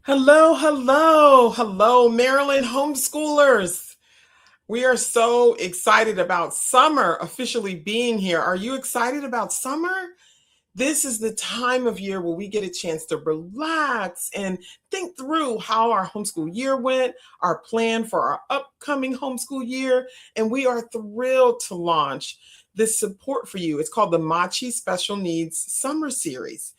Hello, hello, hello, Maryland homeschoolers. We are so excited about summer officially being here. Are you excited about summer? This is the time of year where we get a chance to relax and think through how our homeschool year went, our plan for our upcoming homeschool year, and we are thrilled to launch this support for you. It's called the MACHE Special Needs Summer Series.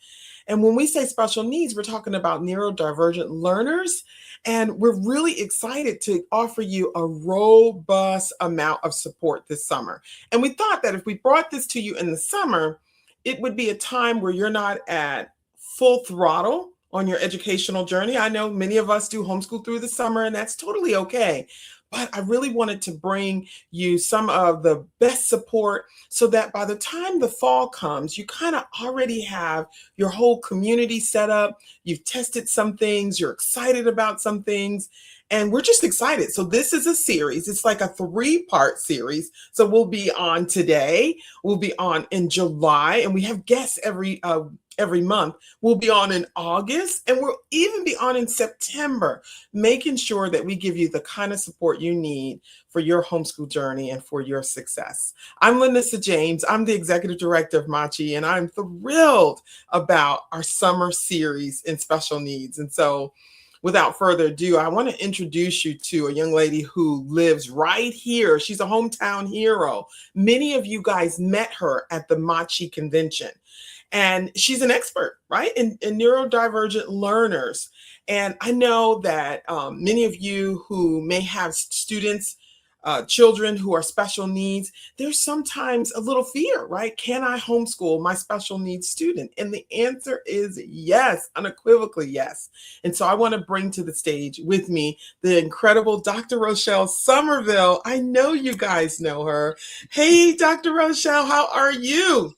And when we say special needs, we're talking about neurodivergent learners. And we're really excited to offer you a robust amount of support this summer. And we thought that if we brought this to you in the summer, it would be a time where you're not at full throttle on your educational journey. I know many of us do homeschool through the summer, and that's totally okay. But I really wanted to bring you some of the best support so that by the time the fall comes, you kind of already have your whole community set up. You've tested some things, you're excited about some things, and we're just excited. So this is a series. It's like a 3-part series. So we'll be on today, we'll be on in July, and we have guests every month. We'll be on in August, and we'll even be on in September, making sure that we give you the kind of support you need for your homeschool journey and for your success. I'm Lanissa James. I'm the executive director of MACHE, and I'm thrilled about our summer series in special needs. And so without further ado, I want to introduce you to a young lady who lives right here. She's a hometown hero. Many of you guys met her at the MACHE convention. And she's an expert, right, in neurodivergent learners. And I know that many of you who may have students, children who are special needs, there's sometimes a little fear, right? Can I homeschool my special needs student? And the answer is yes, unequivocally yes. And so I want to bring to the stage with me the incredible Dr. Rochelle Somerville. I know you guys know her. Hey, Dr. Rochelle, how are you?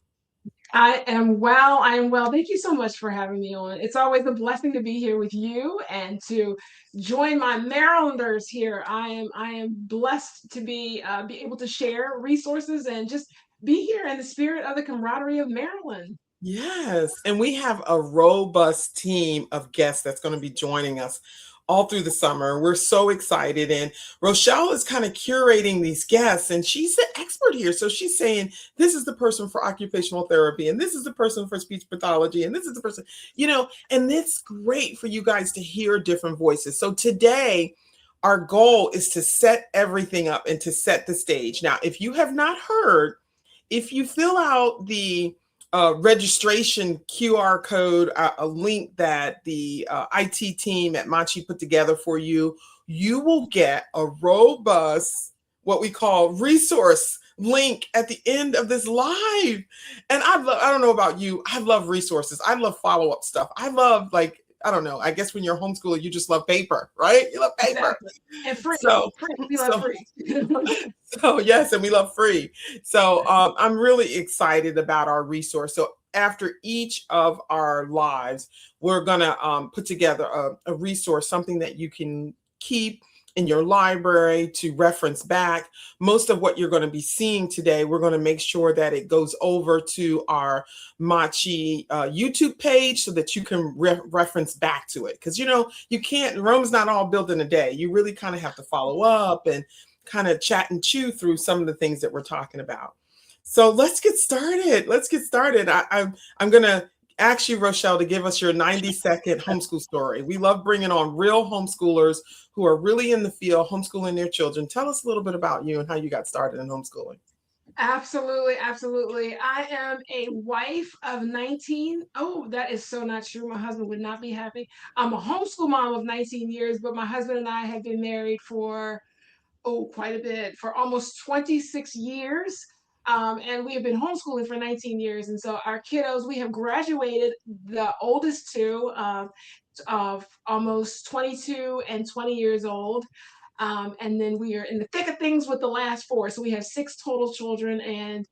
I am well. I am well. Thank you so much for having me on. It's always a blessing to be here with you and to join my Marylanders here. I am blessed to be able to share resources and just be here in the spirit of the camaraderie of Maryland. Yes, and we have a robust team of guests that's going to be joining us all through the summer. We're so excited. And Rochelle is kind of curating these guests, and she's the expert here. So she's saying, this is the person for occupational therapy, and this is the person for speech pathology, and this is the person, and it's great for you guys to hear different voices. So today, our goal is to set everything up and to set the stage. Now, if you have not heard, if you fill out the registration QR code, a link that the IT team at MACHE put together for you, you will get a robust, what we call resource link at the end of this live. And I don't know about you, I love resources. I love follow-up stuff. I love, like, I don't know. I guess when you're a homeschooler, you just love paper, right? You love paper. Exactly. And free. So, Free. We love so free. so yes, and we love free. So I'm really excited about our resource. So after each of our lives, we're gonna put together a resource, something that you can keep in your library to reference back. Most of what you're going to be seeing today, we're going to make sure that it goes over to our MACHE YouTube page so that you can reference back to it. Because you can't, Rome's not all built in a day. You really kind of have to follow up and kind of chat and chew through some of the things that we're talking about. So let's get started. Let's get started. I'm going to ask you, Rochelle, to give us your 90-second homeschool story. We love bringing on real homeschoolers who are really in the field, homeschooling their children. Tell us a little bit about you and how you got started in homeschooling. Absolutely, absolutely. I am a wife of 19. Oh, that is so not true. My husband would not be happy. I'm a homeschool mom of 19 years, but my husband and I have been married for quite a bit, for almost 26 years. And we have been homeschooling for 19 years. And so our kiddos, we have graduated the oldest two of almost 22 and 20 years old. And then we are in the thick of things with the last four. So we have six total children, and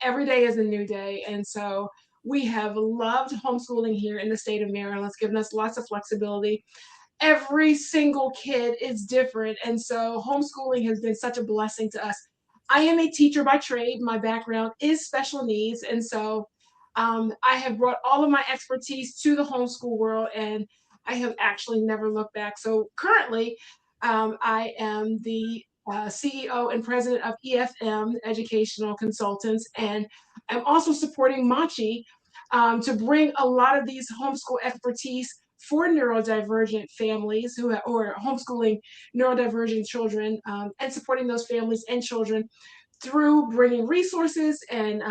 every day is a new day. And so we have loved homeschooling here in the state of Maryland. It's given us lots of flexibility. Every single kid is different. And so homeschooling has been such a blessing to us. I am a teacher by trade. My background is special needs. And so I have brought all of my expertise to the homeschool world. And I have actually never looked back. So currently, I am the CEO and president of EFM Educational Consultants, and I'm also supporting MACHE to bring a lot of these homeschool expertise for neurodivergent families or homeschooling neurodivergent children, and supporting those families and children through bringing resources and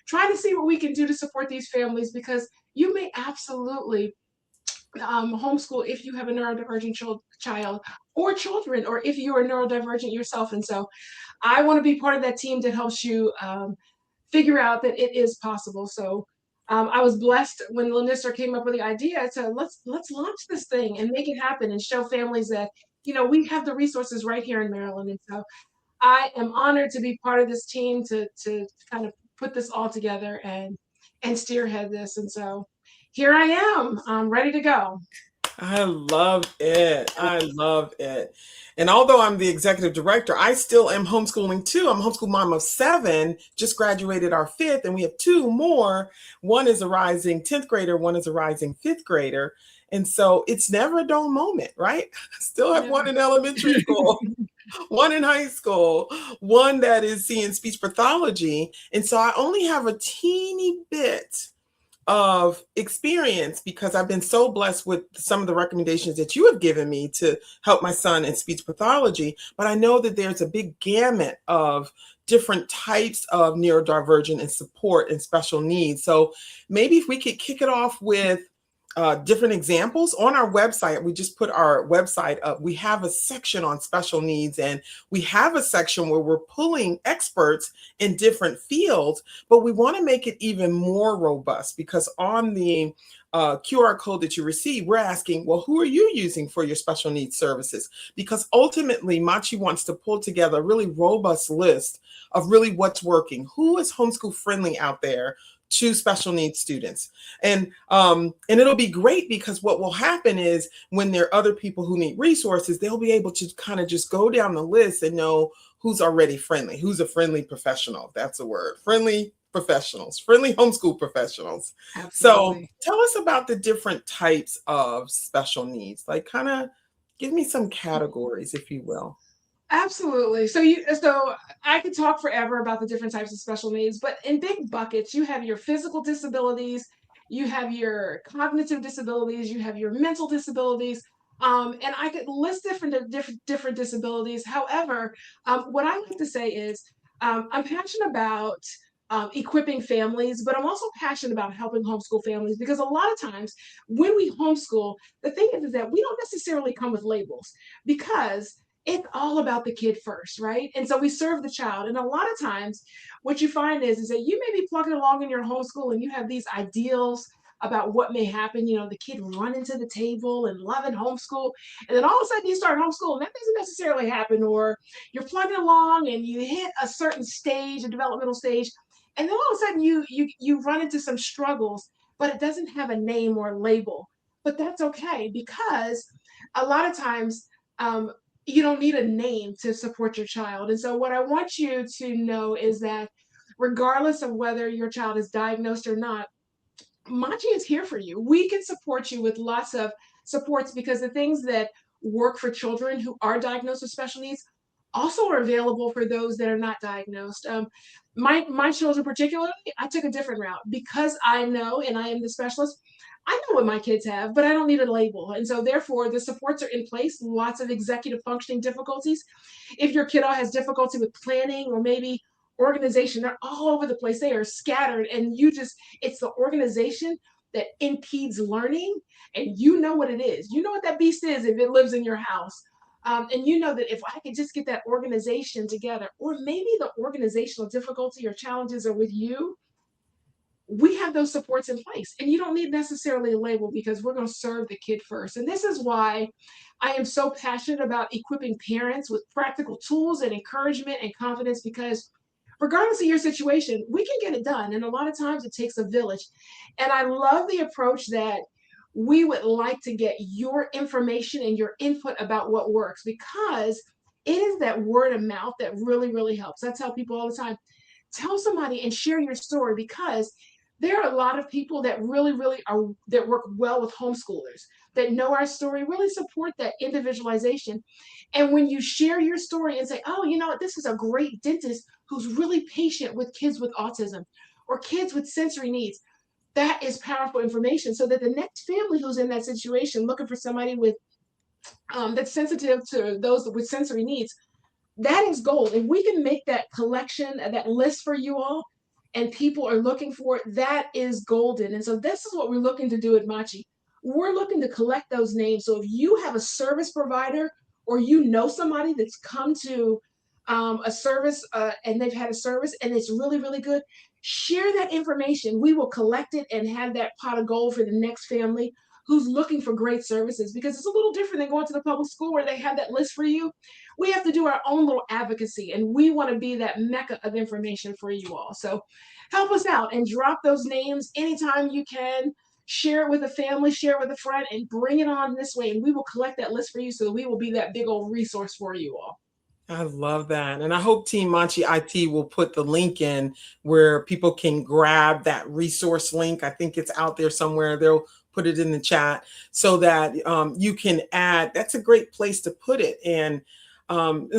trying to see what we can do to support these families, because you may absolutely homeschool if you have a neurodivergent child or children, or if you are neurodivergent yourself. And so I want to be part of that team that helps you figure out that it is possible. So I was blessed when Lanissa came up with the idea to let's launch this thing and make it happen and show families that, you know, we have the resources right here in Maryland. And so I am honored to be part of this team to kind of put this all together and spearhead this. And so here I am, I'm ready to go. I love it. I love it. And although I'm the executive director, I still am homeschooling too. I'm a homeschool mom of 7, just graduated our 5th, and we have 2 more. One is a rising 10th grader, one is a rising 5th grader. And so it's never a dull moment, right? Still have one in elementary school, one in high school, one that is seeing speech pathology. And so I only have a teeny bit of experience because I've been so blessed with some of the recommendations that you have given me to help my son in speech pathology. But I know that there's a big gamut of different types of neurodivergent and support and special needs. So maybe if we could kick it off with different examples on our website. We just put our website up. We have a section on special needs, and we have a section where we're pulling experts in different fields, but we want to make it even more robust because on the QR code that you receive, we're asking, well, who are you using for your special needs services? Because ultimately, MACHE wants to pull together a really robust list of really what's working. Who is homeschool friendly out there to special needs students? And it'll be great because what will happen is when there are other people who need resources, they'll be able to kind of just go down the list and know who's already friendly, who's a friendly professional. That's a word. Friendly professionals, friendly homeschool professionals. Absolutely. So tell us about the different types of special needs. Like, kind of give me some categories, if you will. Absolutely. So I could talk forever about the different types of special needs, but in big buckets, you have your physical disabilities, you have your cognitive disabilities, you have your mental disabilities, and I could list different disabilities. However, what I like to say is I'm passionate about equipping families, but I'm also passionate about helping homeschool families, because a lot of times when we homeschool, the thing is that we don't necessarily come with labels, because it's all about the kid first, right? And so we serve the child. And a lot of times what you find is that you may be plugging along in your homeschool and you have these ideals about what may happen, you know, the kid running to the table and loving homeschool. And then all of a sudden you start homeschool and that doesn't necessarily happen, or you're plugging along and you hit a certain stage, a developmental stage, and then all of a sudden you run into some struggles, but it doesn't have a name or a label. But that's okay, because a lot of times you don't need a name to support your child. And so what I want you to know is that regardless of whether your child is diagnosed or not, MACHE is here for you. We can support you with lots of supports, because the things that work for children who are diagnosed with special needs also are available for those that are not diagnosed. My children particularly, I took a different route because I know, and I am the specialist, I know what my kids have, but I don't need a label. And so therefore the supports are in place, lots of executive functioning difficulties. If your kiddo has difficulty with planning or maybe organization, they're all over the place. They are scattered, and it's the organization that impedes learning. And you know what it is. You know what that beast is if it lives in your house. And you know that if I could just get that organization together, or maybe the organizational difficulty or challenges are with you, we have those supports in place. And you don't need necessarily a label, because we're going to serve the kid first. And this is why I am so passionate about equipping parents with practical tools and encouragement and confidence, because regardless of your situation, we can get it done. And a lot of times it takes a village. And I love the approach that we would like to get your information and your input about what works, because it is that word of mouth that really, really helps. I tell people all the time, tell somebody and share your story, because there are a lot of people that really, really that work well with homeschoolers. that know our story really support that individualization. And when you share your story and say, oh, you know what, this is a great dentist who's really patient with kids with autism or kids with sensory needs, that is powerful information, so that the next family who's in that situation looking for somebody with that's sensitive to those with sensory needs, that is gold. If we can make that collection, that list for you all, and people are looking for it, that is golden. And so this is what we're looking to do at MACHE. We're looking to collect those names. So if you have a service provider or you know somebody that's come to a service and they've had a service and it's really, really good, share that information. We will collect it and have that pot of gold for the next family who's looking for great services, because it's a little different than going to the public school where they have that list for you. We have to do our own little advocacy, and we want to be that mecca of information for you all. So help us out and drop those names anytime you can. Share it with a family, share it with a friend, and bring it on this way. And we will collect that list for you, so that we will be that big old resource for you all. I love that. And I hope Team Machi IT will put the link in where people can grab that resource link. I think it's out there somewhere. They'll put it in the chat so that you can add. That's a great place to put it. And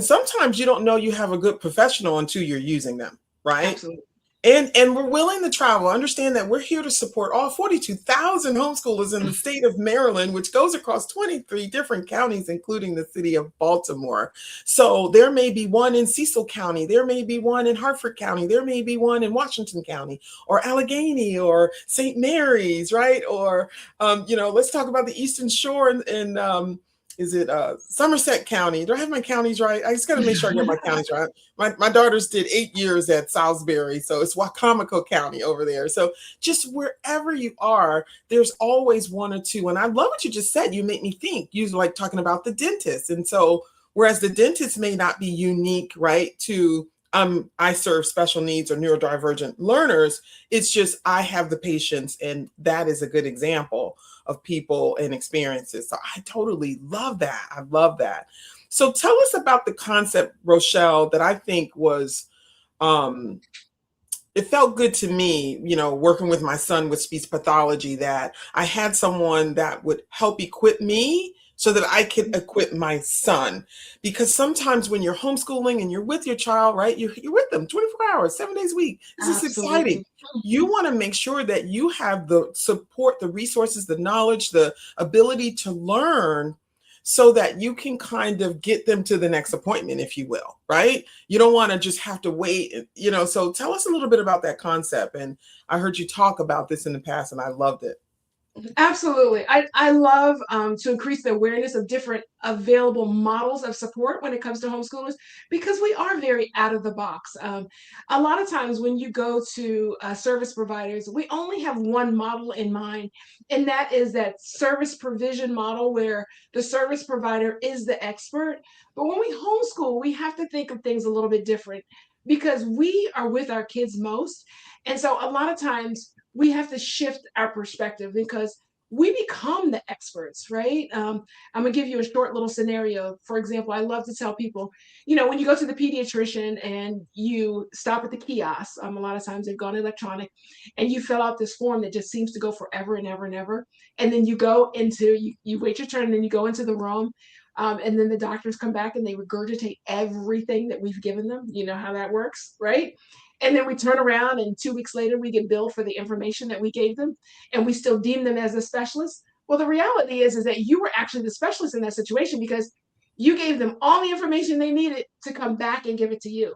sometimes you don't know you have a good professional until you're using them, right? Absolutely. And we're willing to travel. Understand that we're here to support all 42,000 homeschoolers in the state of Maryland, which goes across 23 different counties, including the city of Baltimore. So there may be one in Cecil County, there may be one in Hartford County, there may be one in Washington County, or Allegheny, or St. Mary's, right? Or let's talk about the Eastern Shore and is it Somerset County? Do I have my counties right? I just got to make sure I get my counties right. My daughters did 8 years at Salisbury, so it's Wacomico County over there. So just wherever you are, there's always one or two. And I love what you just said. You make me think. You like talking about the dentist. And so whereas the dentist may not be unique, right, to I serve special needs or neurodivergent learners, it's just I have the patience, and that is a good example of people and experiences. So I totally love that. I love that. So tell us about the concept, Rochelle, that I think was, it felt good to me, working with my son with speech pathology, that I had someone that would help equip me so that I could equip my son. Because sometimes when you're homeschooling and you're with your child, right, you're with them 24 hours, 7 days a week. This is exciting. You want to make sure that you have the support, the resources, the knowledge, the ability to learn, so that you can kind of get them to the next appointment, if you will, right? You don't want to just have to wait, so tell us a little bit about that concept. And I heard you talk about this in the past, and I loved it. Absolutely. I love to increase the awareness of different available models of support when it comes to homeschoolers, because we are very out of the box. A lot of times when you go to service providers, we only have one model in mind, and that is that service provision model where the service provider is the expert. But when we homeschool, we have to think of things a little bit different, because we are with our kids most. And so a lot of times we have to shift our perspective, because we become the experts, right? I'm gonna give you a short little scenario. For example, I love to tell people, when you go to the pediatrician and you stop at the kiosk, a lot of times they've gone electronic, and you fill out this form that just seems to go forever and ever and ever. And then you go into, you wait your turn, and then you go into the room. And then the doctors come back and they regurgitate everything that we've given them. You know how that works, right? And then we turn around, and 2 weeks later, we get billed for the information that we gave them, and we still deem them as a specialist. Well, the reality is that you were actually the specialist in that situation, because you gave them all the information they needed to come back and give it to you.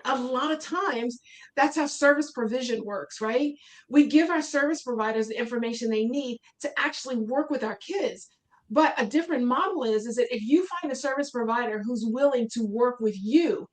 A lot of times, that's how service provision works, right? We give our service providers the information they need to actually work with our kids. But a different model is that if you find a service provider who's willing to work with you,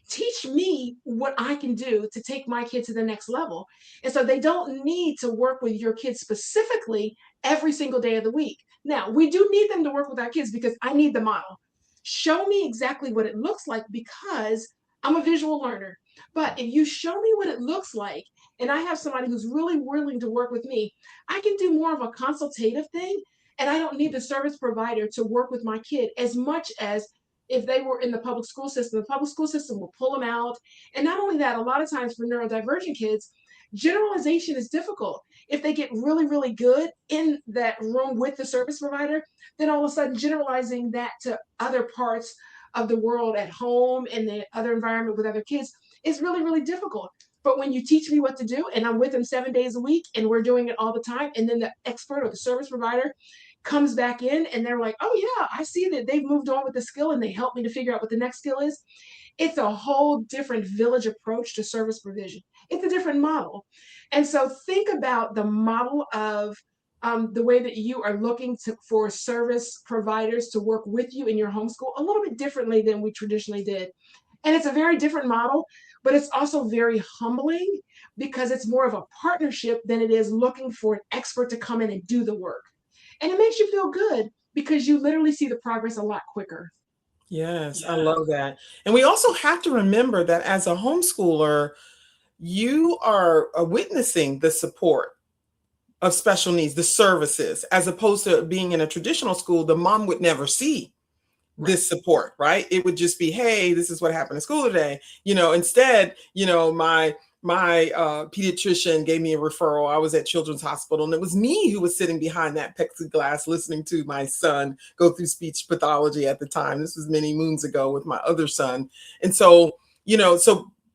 teach me what I can do to take my kid to the next level. And so they don't need to work with your kids specifically every single day of the week. Now, we do need them to work with our kids, because I need the model. Show me exactly what it looks like, because I'm a visual learner. But if you show me what it looks like, and I have somebody who's really willing to work with me, I can do more of a consultative thing. And I don't need the service provider to work with my kid as much as if they were in the public school system. The public school system will pull them out. And not only that, a lot of times for neurodivergent kids, Generalization is difficult. If they get really, really good in that room with the service provider, then all of a sudden generalizing that to other parts of the world at home and the other environment with other kids is really, really difficult. But when you teach me what to do and I'm with them 7 days a week and we're doing it all the time, and then the expert or the service provider comes back in and they're like, oh yeah, I see that they've moved on with the skill and they help me to figure out what the next skill is. It's a whole different village approach to service provision. It's a different model. And so think about the model of the way that you are looking for service providers to work with you in your homeschool a little bit differently than we traditionally did. And it's a very different model, but it's also very humbling because it's more of a partnership than it is looking for an expert to come in and do the work. And it makes you feel good because you literally see the progress a lot quicker. Yes, I love that. And we also have to remember that as a homeschooler, you are witnessing the support of special needs, the services, as opposed to being in a traditional school, the mom would never see this support, right? It would just be, hey, this is what happened in school today. Instead, my pediatrician gave me a referral. I was at Children's Hospital, and it was me who was sitting behind that plexiglass listening to my son go through speech pathology at the time. This was many moons ago with my other son. And so,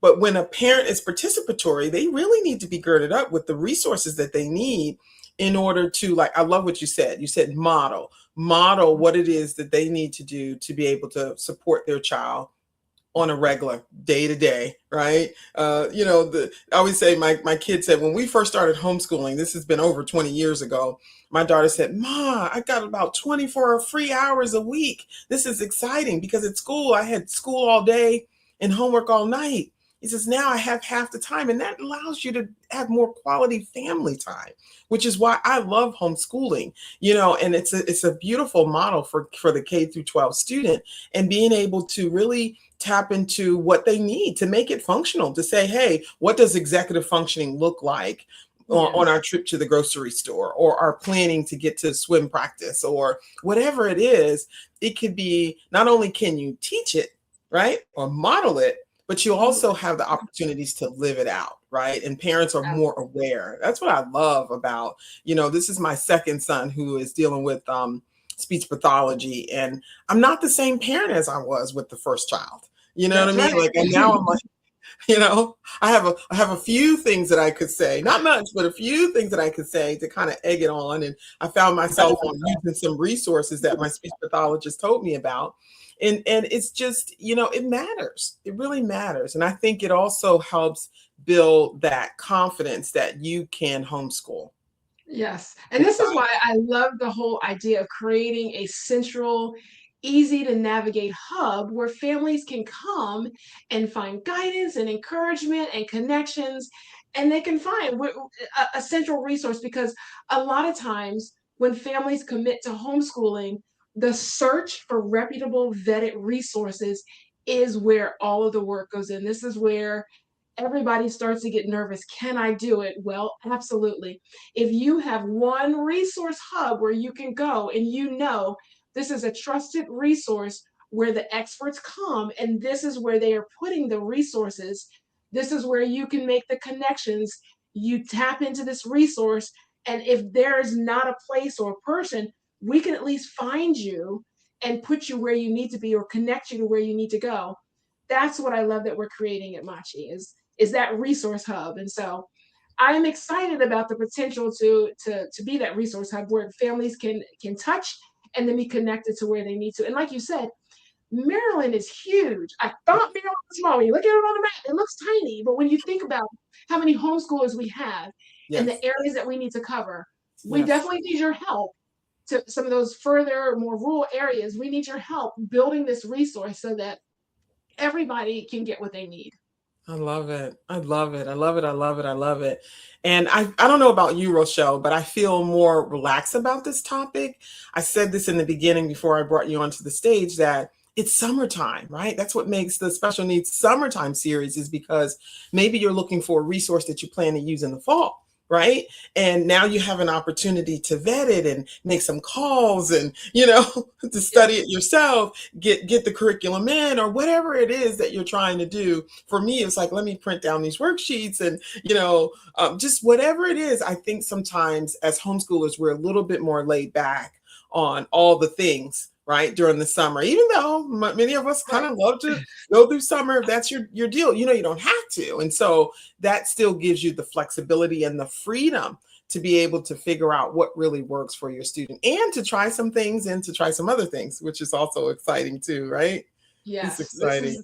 but when a parent is participatory, they really need to be girded up with the resources that they need in order to, like, I love what you said. You said model what it is that they need to do to be able to support their child on a regular day to day, right? I always say my kid said when we first started homeschooling, this has been over 20 years ago, my daughter said, Ma, I got about 24 free hours a week. This is exciting because at school, I had school all day and homework all night. He says, now I have half the time, and that allows you to have more quality family time, which is why I love homeschooling, and it's a beautiful model for the K through 12 student, and being able to really tap into what they need to make it functional, to say, hey, what does executive functioning look like on our trip to the grocery store, or our planning to get to swim practice, or whatever it is. It could be, not only can you teach it, right, or model it, but you also have the opportunities to live it out, right? And parents are more aware. That's what I love about, this is my second son who is dealing with speech pathology, and I'm not the same parent as I was with the first child. You know what I mean? Like, and now I'm like, I have a few things that I could say, not much, but a few things that I could say to kind of egg it on. And I found myself on using some resources that my speech pathologist told me about. And it's just, it matters. It really matters. And I think it also helps build that confidence that you can homeschool. Yes. And this is why I love the whole idea of creating a central, easy to navigate hub where families can come and find guidance and encouragement and connections, and they can find a central resource, because a lot of times when families commit to homeschooling, the search for reputable, vetted resources is where all of the work goes in. This is where everybody starts to get nervous. Can I do it? Well, absolutely. If you have one resource hub where you can go and this is a trusted resource where the experts come and this is where they are putting the resources, this is where you can make the connections. You tap into this resource, and if there's not a place or a person, we can at least find you and put you where you need to be or connect you to where you need to go. That's what I love that we're creating at MACHE is that resource hub. And so I am excited about the potential to be that resource hub where families can touch and then be connected to where they need to. And like you said, Maryland is huge. I thought Maryland was small. When you look at it on the map, it looks tiny. But when you think about how many homeschoolers we have and the areas that we need to cover, we definitely need your help to some of those further, more rural areas. We need your help building this resource so that everybody can get what they need. I love it. I love it. I love it. I love it. I love it. And I don't know about you, Rochelle, but I feel more relaxed about this topic. I said this in the beginning before I brought you onto the stage, that it's summertime, right? That's what makes the special needs summertime series, is because maybe you're looking for a resource that you plan to use in the fall. right? And now you have an opportunity to vet it and make some calls and, to study it yourself, get the curriculum in or whatever it is that you're trying to do. For me, it's like, let me print down these worksheets and, just whatever it is. I think sometimes as homeschoolers, we're a little bit more laid back on all the things, right, during the summer, even though many of us kind of love to go through summer. If that's your deal, you don't have to. And so that still gives you the flexibility and the freedom to be able to figure out what really works for your student and to try some things and to try some other things, which is also exciting too, right? It's Yes, exciting.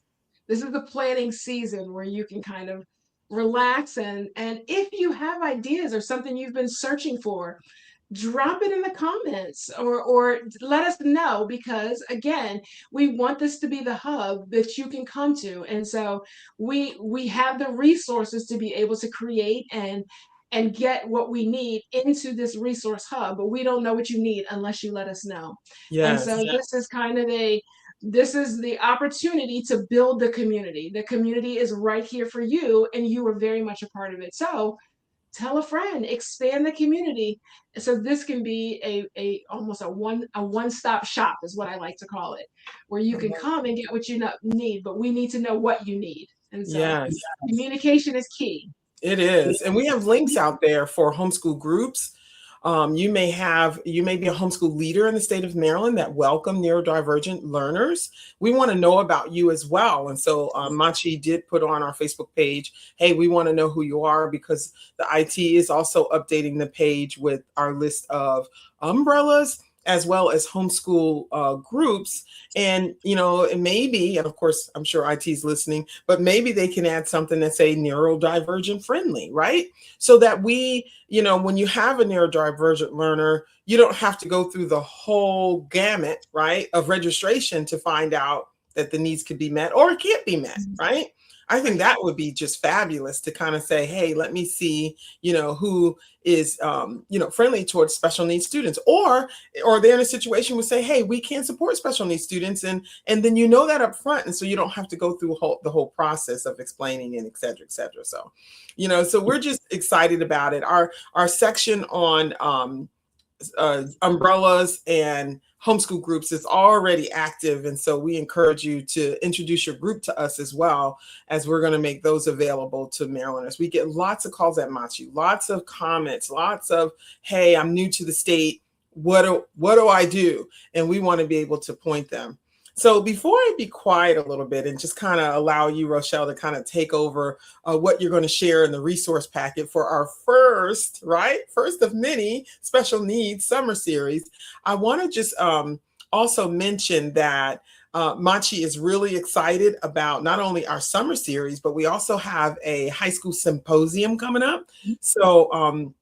this is the planning season where you can kind of relax, and if you have ideas or something you've been searching for, drop it in the comments, or let us know, because again, we want this to be the hub that you can come to. And so we have the resources to be able to create and get what we need into this resource hub, but we don't know what you need unless you let us know. And so Yes. this is kind of this is the opportunity to build the community. The community is right here for you, and you are very much a part of it. So tell a friend, expand the community. So this can be a almost a one-stop shop is what I like to call it, where you can come and get what you need, but we need to know what you need. And so Yes. communication is key. It is. And we have links out there for homeschool groups. You may be a homeschool leader in the state of Maryland that welcome neurodivergent learners. We want to know about you as well. And so MACHE did put on our Facebook page, hey, we want to know who you are, because the IT is also updating the page with our list of umbrellas as well as homeschool groups. And, and maybe, and of course, I'm sure IT is listening, but maybe they can add something that say neurodivergent friendly, right? So that when you have a neurodivergent learner, you don't have to go through the whole gamut, right, of registration to find out that the needs could be met or it can't be met, right? I think that would be just fabulous to kind of say, hey, let me see, who is, friendly towards special needs students, or they're in a situation where say, hey, we can't support special needs students. And then that up front. And so you don't have to go through the whole process of explaining and et cetera, et cetera. So, so we're just excited about it. Our section on umbrellas and homeschool groups is already active. And so we encourage you to introduce your group to us as well, as we're going to make those available to Marylanders. We get lots of calls at MACHE, lots of comments, lots of, hey, I'm new to the state. What do I do? And we want to be able to point them. So before I be quiet a little bit and just kind of allow you, Rochelle, to kind of take over what you're going to share in the resource packet for our first of many special needs summer series, I want to just also mention that MACHE is really excited about not only our summer series, but we also have a high school symposium coming up. So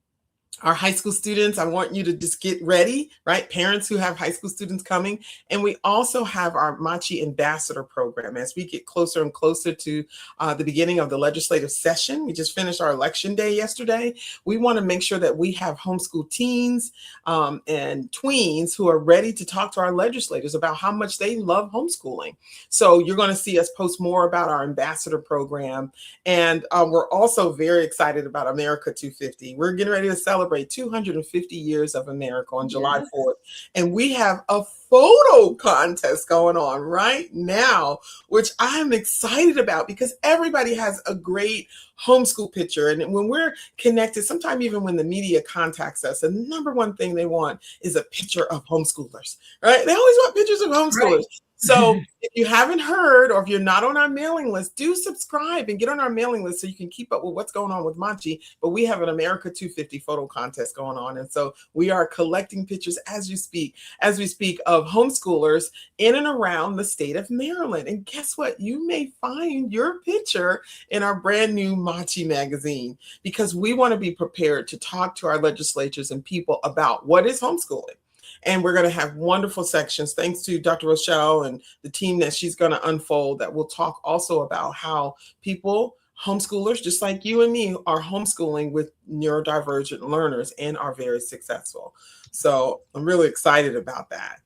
our high school students, I want you to just get ready, right? Parents who have high school students coming. And we also have our MACHE Ambassador program as we get closer and closer to the beginning of the legislative session. We just finished our election day yesterday. We want to make sure that we have homeschool teens and tweens who are ready to talk to our legislators about how much they love homeschooling. So you're going to see us post more about our ambassador program. And we're also very excited about America 250. We're getting ready to celebrate 250 years of America on July 4th. And we have a photo contest going on right now, which I'm excited about because everybody has a great homeschool picture. And when we're connected, sometimes even when the media contacts us, the number one thing they want is a picture of homeschoolers, right? They always want pictures of homeschoolers. Right. So if you haven't heard, or if you're not on our mailing list, do subscribe and get on our mailing list so you can keep up with what's going on with MACHE. But we have an America 250 photo contest going on. And so we are collecting pictures as we speak of homeschoolers in and around the state of Maryland. And guess what? You may find your picture in our brand new MACHE magazine, because we want to be prepared to talk to our legislatures and people about what is homeschooling. And we're going to have wonderful sections, thanks to Dr. Rochelle and the team that she's going to unfold, that will talk also about how people, homeschoolers, just like you and me, are homeschooling with neurodivergent learners and are very successful. So I'm really excited about that.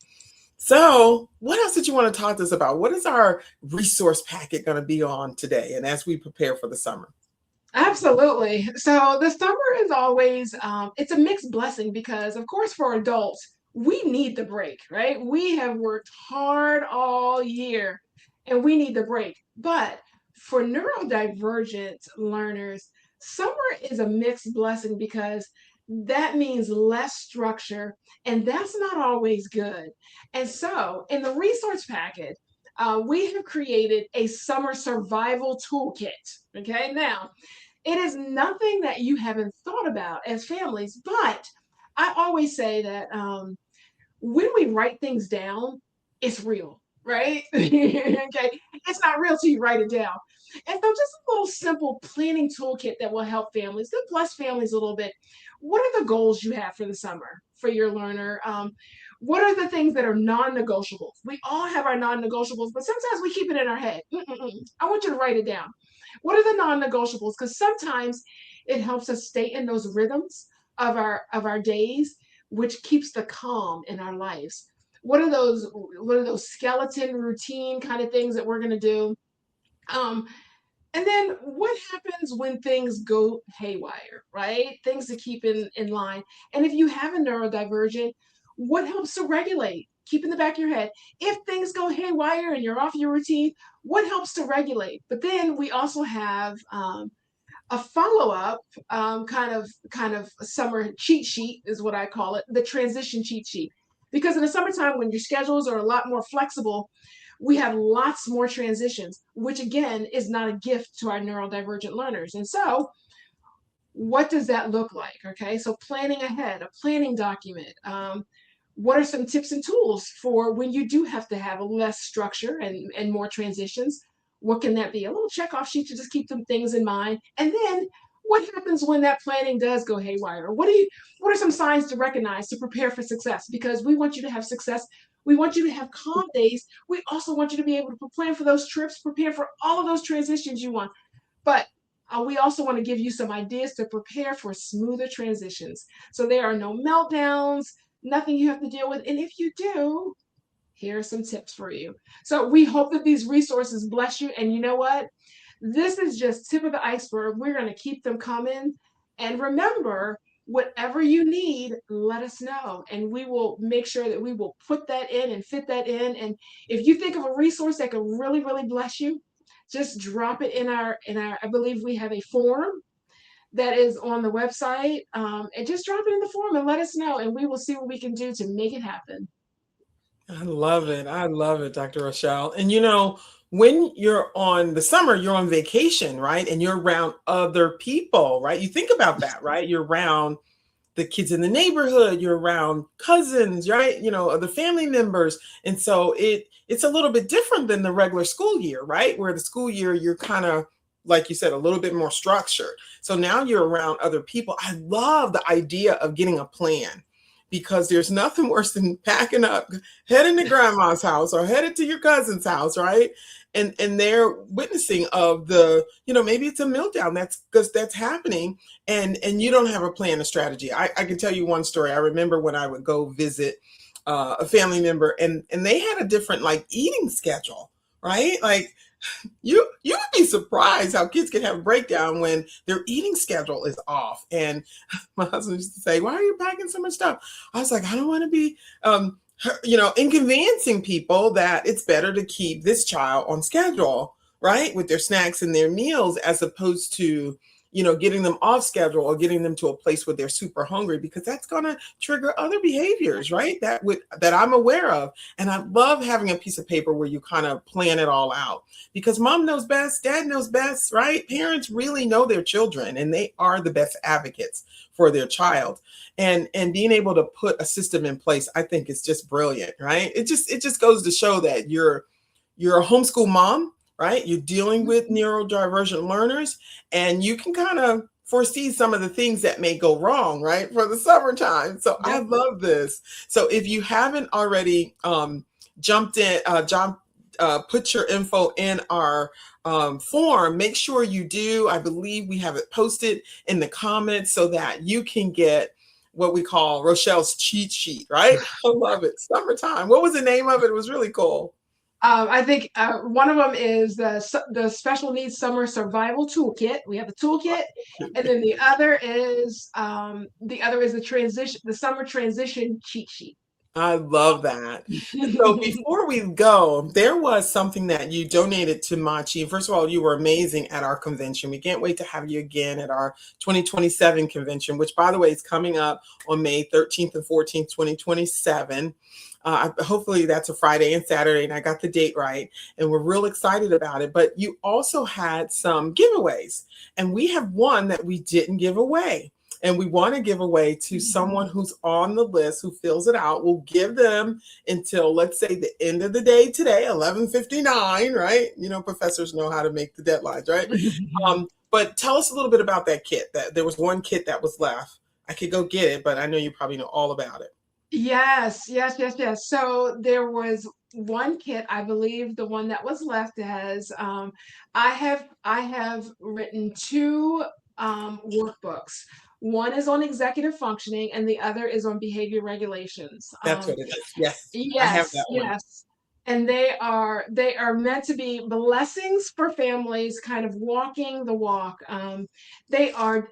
So what else did you want to talk to us about? What is our resource packet going to be on today and as we prepare for the summer? Absolutely. So the summer is always it's a mixed blessing because of course for adults, we need the break, right? We have worked hard all year and we need the break. But for neurodivergent learners, summer is a mixed blessing because that means less structure and that's not always good. And so in the resource packet, we have created a summer survival toolkit. Okay, now it is nothing that you haven't thought about as families, but I always say that when we write things down, it's real, right? Okay, it's not real till you write it down. And so, just a little simple planning toolkit that will help families, that bless families a little bit. What are the goals you have for the summer for your learner? What are the things that are non-negotiables? We all have our non-negotiables, but sometimes we keep it in our head. I want you to write it down. What are the non-negotiables? Because sometimes it helps us stay in those rhythms of our days, which keeps the calm in our lives. What are those skeleton routine kind of things that we're going to do? Um, and then what happens when things go haywire, right? Things to keep in line. And if you have a neurodivergent, what helps to regulate? Keep in the back of your head. If things go haywire and you're off your routine, what helps to regulate? But then we also have a follow-up kind of summer cheat sheet is what I call it, the transition cheat sheet. Because in the summertime, when your schedules are a lot more flexible, we have lots more transitions, which again is not a gift to our neurodivergent learners. And so, what does that look like? Okay, so planning ahead, a planning document. What are some tips and tools for when you do have to have less structure and more transitions? What can that be? A little checkoff sheet to just keep them things in mind. And then what happens when that planning does go haywire? What are some signs to recognize to prepare for success? Because we want you to have success. We want you to have calm days. We also want you to be able to plan for those trips, prepare for all of those transitions you want. But we also want to give you some ideas to prepare for smoother transitions. So there are no meltdowns, nothing you have to deal with. And if you do, here are some tips for you. So we hope that these resources bless you. And you know what? This is just tip of the iceberg. We're going to keep them coming. And remember, whatever you need, let us know. And we will make sure that we will put that in and fit that in. And if you think of a resource that could really, really bless you, just drop it in our, I believe we have a form that is on the website. And just drop it in the form and let us know. And we will see what we can do to make it happen. I love it. I love it, Dr. Rochelle. And when you're on the summer, you're on vacation, right? And you're around other people, right? You think about that, right? You're around the kids in the neighborhood, you're around cousins, right? The family members. And so it's a little bit different than the regular school year, right? Where the school year you're kind of, like you said, a little bit more structured. So now you're around other people. I love the idea of getting a plan, because there's nothing worse than packing up, heading to grandma's house or headed to your cousin's house, right? And they're witnessing of maybe it's a meltdown that's happening, and you don't have a plan, a strategy. I can tell you one story. I remember when I would go visit a family member, and they had a different like eating schedule, right? Like you would be surprised how kids can have a breakdown when their eating schedule is off. And my husband used to say, "Why are you packing so much stuff?" I was like, "I don't want to be inconveniencing people, that it's better to keep this child on schedule, right, with their snacks and their meals, as opposed to getting them off schedule or getting them to a place where they're super hungry, because that's going to trigger other behaviors, right, that I'm aware of." And I love having a piece of paper where you kind of plan it all out, because mom knows best, dad knows best, right? Parents really know their children, and they are the best advocates for their child. And being able to put a system in place, I think, is just brilliant, right? It just goes to show that you're a homeschool mom, right? You're dealing with neurodivergent learners, and you can kind of foresee some of the things that may go wrong, right, for the summertime. So I Yep. love this. So if you haven't already jumped in, put your info in our form, make sure you do. I believe we have it posted in the comments so that you can get what we call Rochelle's cheat sheet, right? I love it. Summertime. What was the name of it? It was really cool. I think one of them is the Special Needs Summer Survival Toolkit. We have the toolkit, and then the summer transition cheat sheet. I love that. So before we go, there was something that you donated to Machi. First of all, you were amazing at our convention. We can't wait to have you again at our 2027 convention, which, by the way, is coming up on May 13th and 14th, 2027. Hopefully that's a Friday and Saturday, and I got the date right, and we're real excited about it. But you also had some giveaways, and we have one that we didn't give away. And we want to give away to someone who's on the list who fills it out. We'll give them until, let's say, the end of the day today, 11:59, right? You know, professors know how to make the deadlines, right? But tell us a little bit about that kit. That there was one kit that was left. I could go get it, but I know you probably know all about it. Yes, yes, yes, yes. So there was one kit, I believe the one that was left has I have written two workbooks. One is on executive functioning and the other is on behavior regulations. That's what it is. Yes, I have Yes, that one. yes. And they are meant to be blessings for families, kind of walking the walk. They are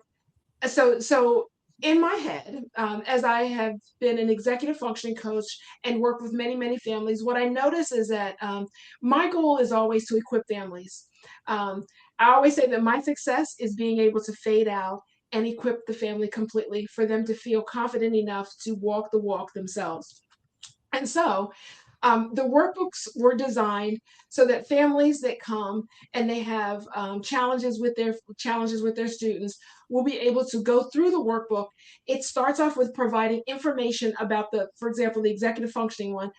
so in my head, as I have been an executive functioning coach and worked with many, many families, what I notice is that my goal is always to equip families. I always say that my success is being able to fade out and equip the family completely for them to feel confident enough to walk the walk themselves. And so the workbooks were designed so that families that come and they have challenges with their students will be able to go through the workbook. It starts off with providing information about for example, the executive functioning one.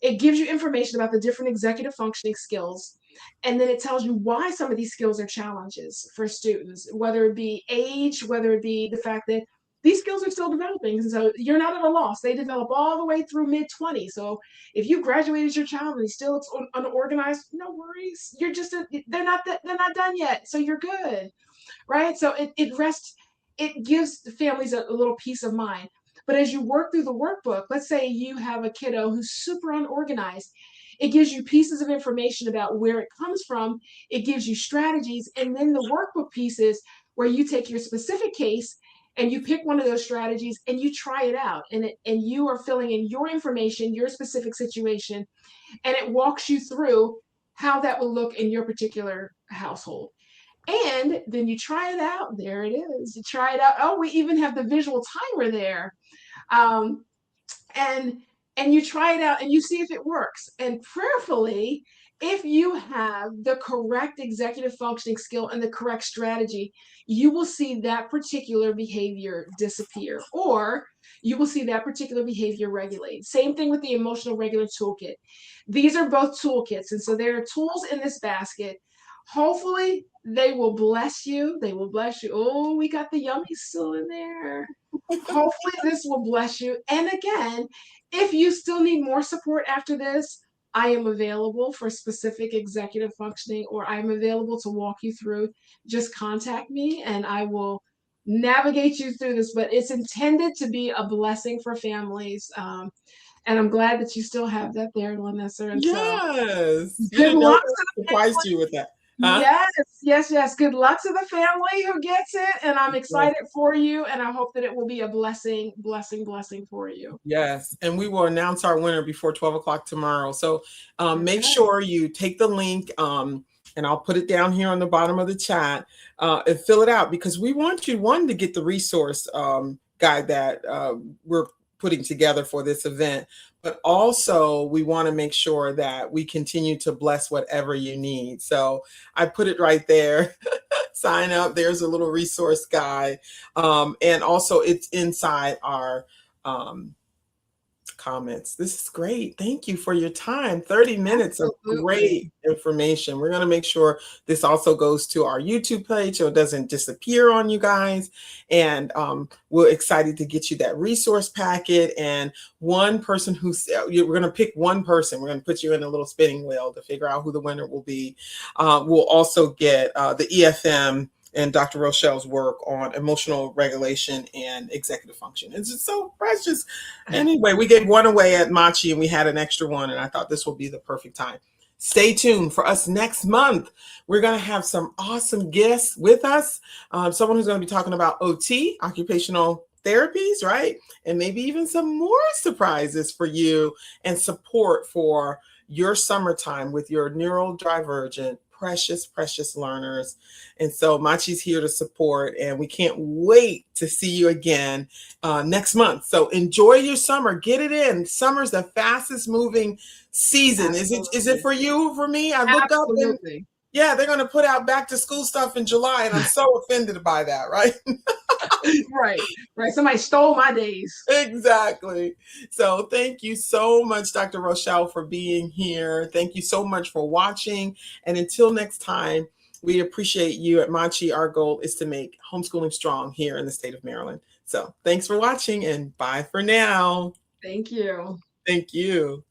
It gives you information about the different executive functioning skills, and then it tells you why some of these skills are challenges for students, whether it be age, whether it be the fact that these skills are still developing. And so you're not at a loss. They develop all the way through mid-20s. So if you graduated your child and he still looks unorganized, no worries. They're not done yet. So you're good. Right. So it gives the families a little peace of mind. But as you work through the workbook, let's say you have a kiddo who's super unorganized. It gives you pieces of information about where it comes from. It gives you strategies. And then the workbook pieces where you take your specific case and you pick one of those strategies and you try it out, and you are filling in your information, your specific situation, and it walks you through how that will look in your particular household. And then you try it out. There it is. You try it out. Oh, we even have the visual timer there. Um, and you try it out and you see if it works. And prayerfully, if you have the correct executive functioning skill and the correct strategy, you will see that particular behavior disappear, or you will see that particular behavior regulate. Same thing with the emotional regular toolkit. These are both toolkits, and so there are tools in this basket. Hopefully they will bless you. They will bless you. Oh, we got the yummy still in there. Hopefully this will bless you. And again, if you still need more support after this, I am available for specific executive functioning, or I'm available to walk you through. Just contact me and I will navigate you through this. But it's intended to be a blessing for families. And I'm glad that you still have that there, Lanessa. And so Yes. You good didn't know luck I to the surprised family. you with that. Huh? Yes, yes, yes. Good luck to the family who gets it. And I'm excited for you. And I hope that it will be a blessing, blessing, blessing for you. Yes, and we will announce our winner before 12 o'clock tomorrow. So make Okay. sure you take the link, and I'll put it down here on the bottom of the chat, and fill it out, because we want you, one, to get the resource guide that we're putting together for this event, but also we want to make sure that we continue to bless whatever you need. So I put it right there. Sign up. There's a little resource guide. And also it's inside our comments. This is great. Thank you for your time. 30 minutes of Absolutely. great information. We're going to make sure this also goes to our YouTube page so it doesn't disappear on you guys. And we're excited to get you that resource packet. And one person we're going to pick one person. We're going to put you in a little spinning wheel to figure out who the winner will be. We'll also get the EFM and Dr. Rochelle's work on emotional regulation and executive function. It's just so precious. Anyway, we gave one away at Machi and we had an extra one, and I thought this will be the perfect time. Stay tuned for us next month. We're going to have some awesome guests with us. Someone who's going to be talking about OT, occupational therapies, right? And maybe even some more surprises for you and support for your summertime with your neurodivergent, precious learners. And so Machi's here to support, and we can't wait to see you again next month. So enjoy your summer. Get it in. Summer's the fastest moving season. Is it for you, for me? I look up and Absolutely. yeah, they're going to put out back to school stuff in July, and I'm so offended by that, right? Right. Somebody stole my days. Exactly. So thank you so much, Dr. Rochelle, for being here. Thank you so much for watching. And until next time, we appreciate you at MACHE. Our goal is to make homeschooling strong here in the state of Maryland. So thanks for watching, and bye for now. Thank you. Thank you.